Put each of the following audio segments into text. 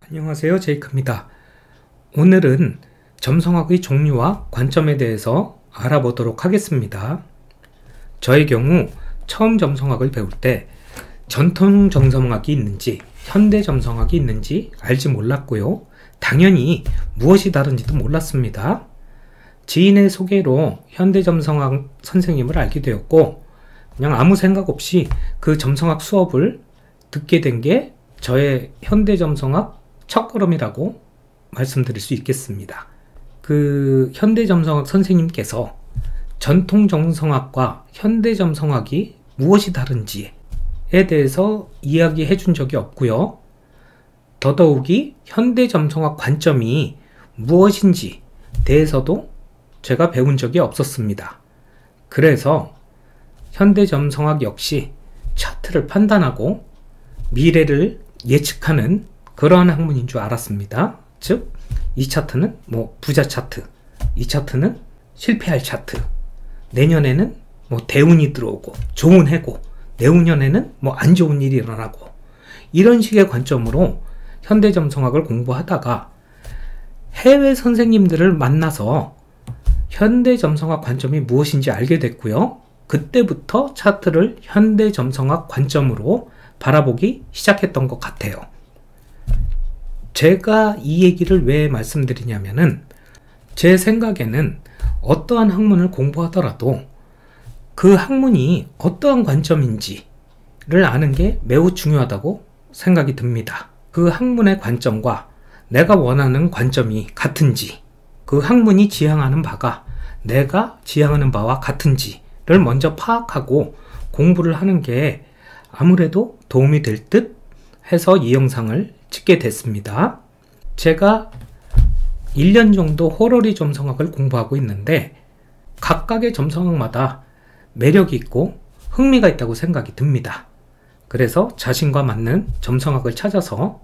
안녕하세요, 제이크입니다. 오늘은 점성학의 종류와 관점에 대해서 알아보도록 하겠습니다. 저의 경우 처음 점성학을 배울 때 전통 점성학이 있는지 현대 점성학이 있는지 알지 몰랐고요. 당연히 무엇이 다른지도 몰랐습니다. 지인의 소개로 현대 점성학 선생님을 알게 되었고 그냥 아무 생각 없이 그 점성학 수업을 듣게 된 게 저의 현대 점성학 첫걸음이라고 말씀드릴 수 있겠습니다. 그 현대 점성학 선생님께서 전통 점성학과 현대 점성학이 무엇이 다른지에 대해서 이야기해 준 적이 없고요. 더더욱이 현대 점성학 관점이 무엇인지 대해서도 제가 배운 적이 없었습니다. 그래서 현대 점성학 역시 차트를 판단하고 미래를 예측하는 그러한 학문인 줄 알았습니다. 즉, 이 차트는 부자 차트, 이 차트는 실패할 차트, 내년에는 대운이 들어오고 좋은 해고, 내후년에는 안 좋은 일이 일어나고, 이런 식의 관점으로 현대 점성학을 공부하다가 해외 선생님들을 만나서 현대 점성학 관점이 무엇인지 알게 됐고요. 그때부터 차트를 현대 점성학 관점으로 바라보기 시작했던 것 같아요. 제가 이 얘기를 왜 말씀드리냐면은 제 생각에는 어떠한 학문을 공부하더라도 그 학문이 어떠한 관점인지를 아는 게 매우 중요하다고 생각이 듭니다. 그 학문의 관점과 내가 원하는 관점이 같은지, 그 학문이 지향하는 바가 내가 지향하는 바와 같은지를 먼저 파악하고 공부를 하는 게 아무래도 도움이 될 듯 해서 이 영상을 찍게 됐습니다. 제가 1년 정도 호러리 점성학을 공부하고 있는데 각각의 점성학마다 매력이 있고 흥미가 있다고 생각이 듭니다. 그래서 자신과 맞는 점성학을 찾아서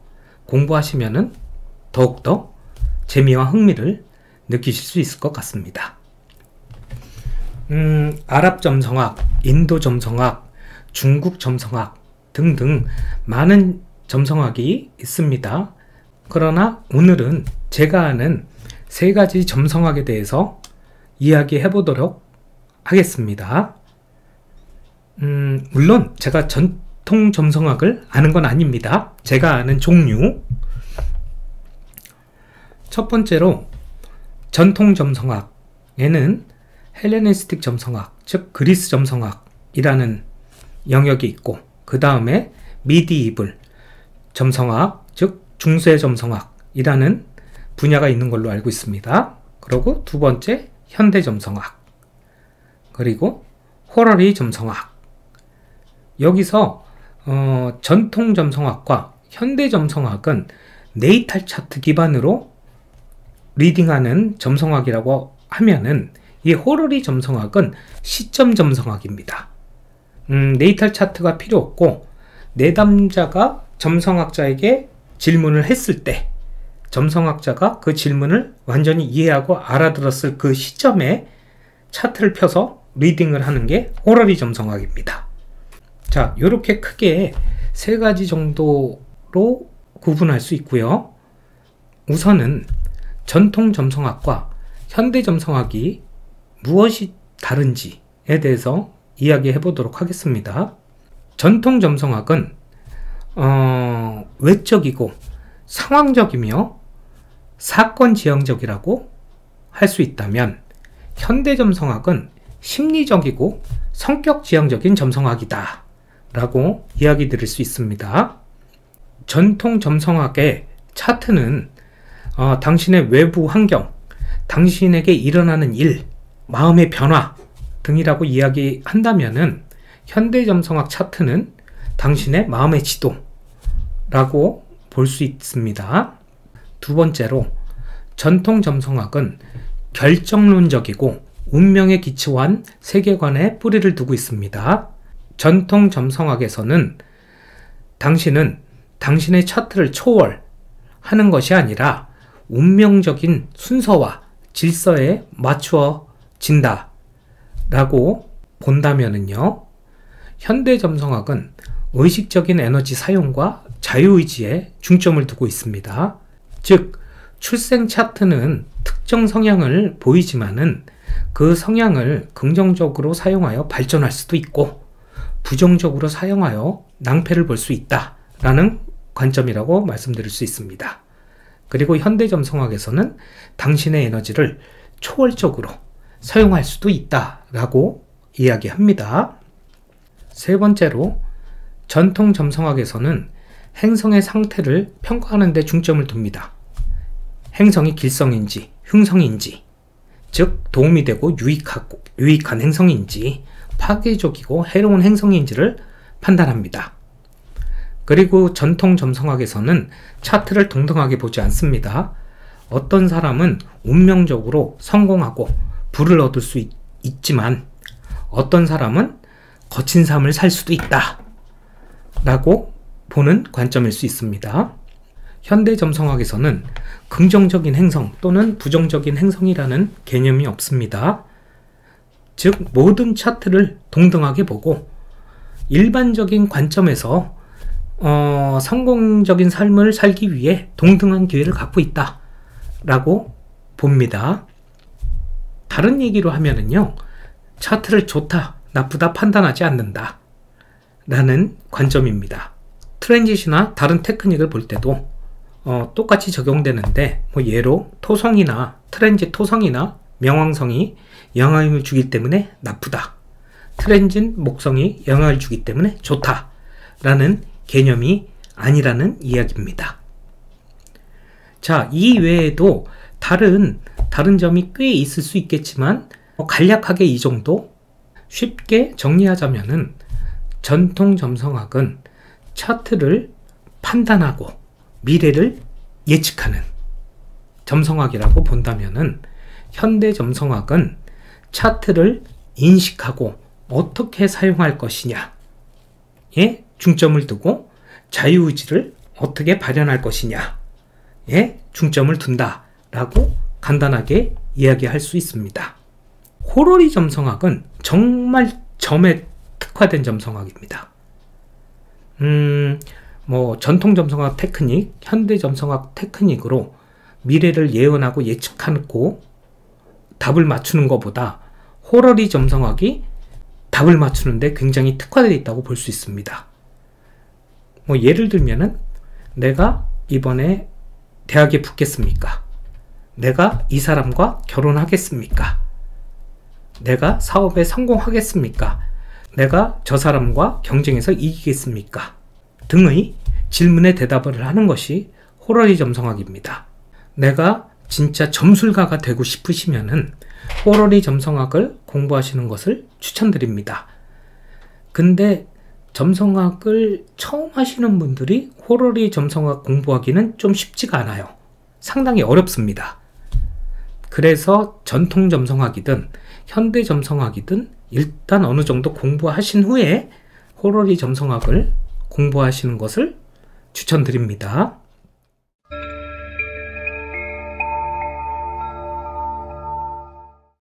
공부하시면 더욱더 재미와 흥미를 느끼실 수 있을 것 같습니다. 아랍 점성학, 인도 점성학, 중국 점성학 등등 많은 점성학이 있습니다. 그러나 오늘은 제가 아는 3가지 점성학에 대해서 이야기해 보도록 하겠습니다. 물론 제가 전통 점성학을 아는 건 아닙니다. 제가 아는 종류. 첫 번째로 전통 점성학에는 헬레니스틱 점성학, 즉 그리스 점성학이라는 영역이 있고, 그 다음에 미디이블 점성학, 즉 중세 점성학이라는 분야가 있는 걸로 알고 있습니다. 그리고 두 번째 현대 점성학, 그리고 호러리 점성학. 여기서 전통 점성학과 현대 점성학은 네이탈 차트 기반으로 리딩하는 점성학이라고 하면은 이 호러리 점성학은 시점 점성학입니다. 네이탈 차트가 필요 없고 내담자가 점성학자에게 질문을 했을 때 점성학자가 그 질문을 완전히 이해하고 알아들었을 그 시점에 차트를 펴서 리딩을 하는 게 호러리 점성학입니다. 자, 이렇게 크게 3가지 정도로 구분할 수 있고요. 우선은 전통 점성학과 현대 점성학이 무엇이 다른지에 대해서 이야기해 보도록 하겠습니다. 전통 점성학은 외적이고 상황적이며 사건 지향적이라고 할 수 있다면, 현대 점성학은 심리적이고 성격 지향적인 점성학이다 라고 이야기 드릴 수 있습니다. 전통 점성학의 차트는 당신의 외부 환경, 당신에게 일어나는 일, 마음의 변화 등이라고 이야기한다면은 현대 점성학 차트는 당신의 마음의 지도라고 볼 수 있습니다. 두 번째로 전통 점성학은 결정론적이고 운명에 기초한 세계관에 뿌리를 두고 있습니다. 전통 점성학에서는 당신은 당신의 차트를 초월하는 것이 아니라 운명적인 순서와 질서에 맞추어진다 라고 본다면은요, 현대 점성학은 의식적인 에너지 사용과 자유의지에 중점을 두고 있습니다. 즉, 출생 차트는 특정 성향을 보이지만은 그 성향을 긍정적으로 사용하여 발전할 수도 있고 부정적으로 사용하여 낭패를 볼 수 있다라는 관점이라고 말씀드릴 수 있습니다. 그리고 현대점성학에서는 당신의 에너지를 초월적으로 사용할 수도 있다라고 이야기합니다. 세 번째로, 전통점성학에서는 행성의 상태를 평가하는 데 중점을 둡니다. 행성이 길성인지 흉성인지, 즉 도움이 되고 유익한 행성인지 파괴적이고 해로운 행성인지를 판단합니다. 그리고 전통점성학에서는 차트를 동등하게 보지 않습니다. 어떤 사람은 운명적으로 성공하고 부를 얻을 수 있지만 어떤 사람은 거친 삶을 살 수도 있다 라고 보는 관점일 수 있습니다. 현대점성학에서는 긍정적인 행성 또는 부정적인 행성이라는 개념이 없습니다. 즉, 모든 차트를 동등하게 보고 일반적인 관점에서 성공적인 삶을 살기 위해 동등한 기회를 갖고 있다 라고 봅니다. 다른 얘기로 하면은요, 차트를 좋다, 나쁘다 판단하지 않는다 라는 관점입니다. 트랜짓이나 다른 테크닉을 볼 때도 똑같이 적용되는데, 예로 토성이나 트랜짓 토성이나 명왕성이 영향을 주기 때문에 나쁘다, 트랜짓 목성이 영향을 주기 때문에 좋다 라는 개념이 아니라는 이야기입니다. 자, 이 외에도 다른 점이 꽤 있을 수 있겠지만 간략하게 이 정도. 쉽게 정리하자면은 전통점성학은 차트를 판단하고 미래를 예측하는 점성학이라고 본다면은, 현대점성학은 차트를 인식하고 어떻게 사용할 것이냐에 중점을 두고 자유의지를 어떻게 발현할 것이냐에 중점을 둔다라고 간단하게 이야기할 수 있습니다. 호러리 점성학은 정말 점에 특화된 점성학입니다. 전통 점성학 테크닉, 현대 점성학 테크닉으로 미래를 예언하고 예측하고 답을 맞추는 것보다 호러리 점성학이 답을 맞추는데 굉장히 특화되어 있다고 볼 수 있습니다. 예를 들면은, 내가 이번에 대학에 붙겠습니까? 내가 이 사람과 결혼하겠습니까? 내가 사업에 성공하겠습니까? 내가 저 사람과 경쟁해서 이기겠습니까? 등의 질문에 대답을 하는 것이 호러리 점성학입니다. 내가 진짜 점술가가 되고 싶으시면은 호러리 점성학을 공부하시는 것을 추천드립니다. 근데 점성학을 처음 하시는 분들이 호러리 점성학 공부하기는 좀 쉽지가 않아요. 상당히 어렵습니다. 그래서 전통 점성학이든 현대 점성학이든 일단 어느 정도 공부하신 후에 호러리 점성학을 공부하시는 것을 추천드립니다.